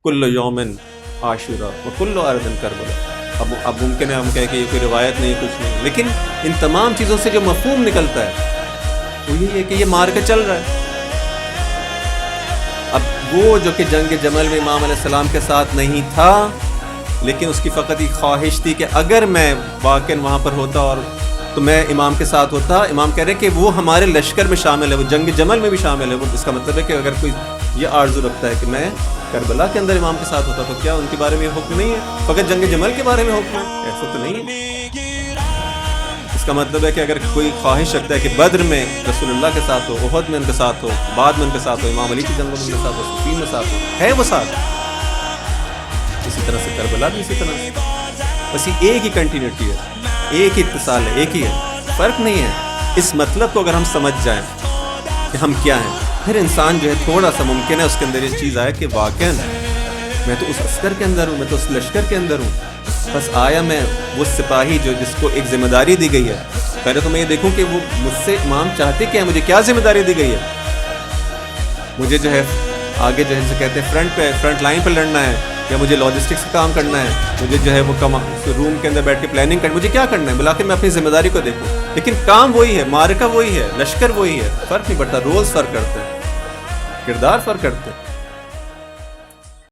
کل یومن عاشورہ و کل ارض کربلا. اب ممکن ہے ہم کہیں کہ یہ کوئی روایت نہیں کچھ نہیں، لیکن ان تمام چیزوں سے جو مفہوم نکلتا ہے وہ یہی ہے کہ یہ مار کے چل رہا ہے. اب وہ جو کہ جنگ جمل میں امام علیہ السلام کے ساتھ نہیں تھا، لیکن اس کی فقط ایک خواہش تھی کہ اگر میں واقعاً وہاں پر ہوتا اور تو میں امام کے ساتھ ہوتا. امام کہہ رہے کہ وہ ہمارے لشکر میں شامل ہے، وہ جنگ جمل میں بھی شامل ہے. وہ اس کا مطلب ہے کہ اگر کوئی یہ آرزو رکھتا ہے کہ میں کربلا کے اندر امام کے ساتھ ہوتا تو کیا ان کے بارے میں یہ حکم نہیں ہے؟ فقط جنگ جمل کے بارے میں حکم ہے؟ ایسا تو نہیں ہے. اس کا مطلب ہے کہ اگر کوئی خواہش رکھتا ہے کہ بدر میں رسول اللہ کے ساتھ ہو، احد میں ان کے ساتھ ہو، بعد میں ان کے ساتھ ہو، امام علی کی جنگوں میں ان کے ساتھ ہو، صفین میں ساتھ ہو، ہے وہ ساتھ. اسی طرح سے کربلا بھی اسی طرح سے بس یہ ایک ہی کنٹینیوٹی ہے، ایک ہی اتصال ہے، ایک ہی ہے، فرق نہیں ہے. اس مطلب کو اگر ہم سمجھ جائیں کہ ہم کیا ہیں، پھر انسان جو ہے تھوڑا سا ممکن ہے اس کے اندر یہ چیز آئے کہ واقعاً میں تو اس عسکر کے اندر ہوں، میں تو اس لشکر کے اندر ہوں. بس آیا میں وہ سپاہی جو جس کو ایک ذمہ داری دی گئی ہے، پہلے تو میں یہ دیکھوں کہ وہ مجھ سے امام چاہتے کیا ہے، مجھے کیا ذمہ داری دی گئی ہے. مجھے جو ہے آگے جو ہے جسے کہتے ہیں فرنٹ لائن پہ لڑنا ہے، یا مجھے لاجسٹکس کا کام کرنا ہے، مجھے جو ہے وہ روم کے اندر بیٹھ کے پلاننگ کرنا، مجھے کیا کرنا ہے، بلاکر میں اپنی ذمہ داری کو دیکھوں. لیکن کام وہی ہے، معرکہ وہی ہے، لشکر وہی ہے، فرق نہیں پڑتا. رولز فرق کرتے ہیں، کردار فرق کرتے ہیں.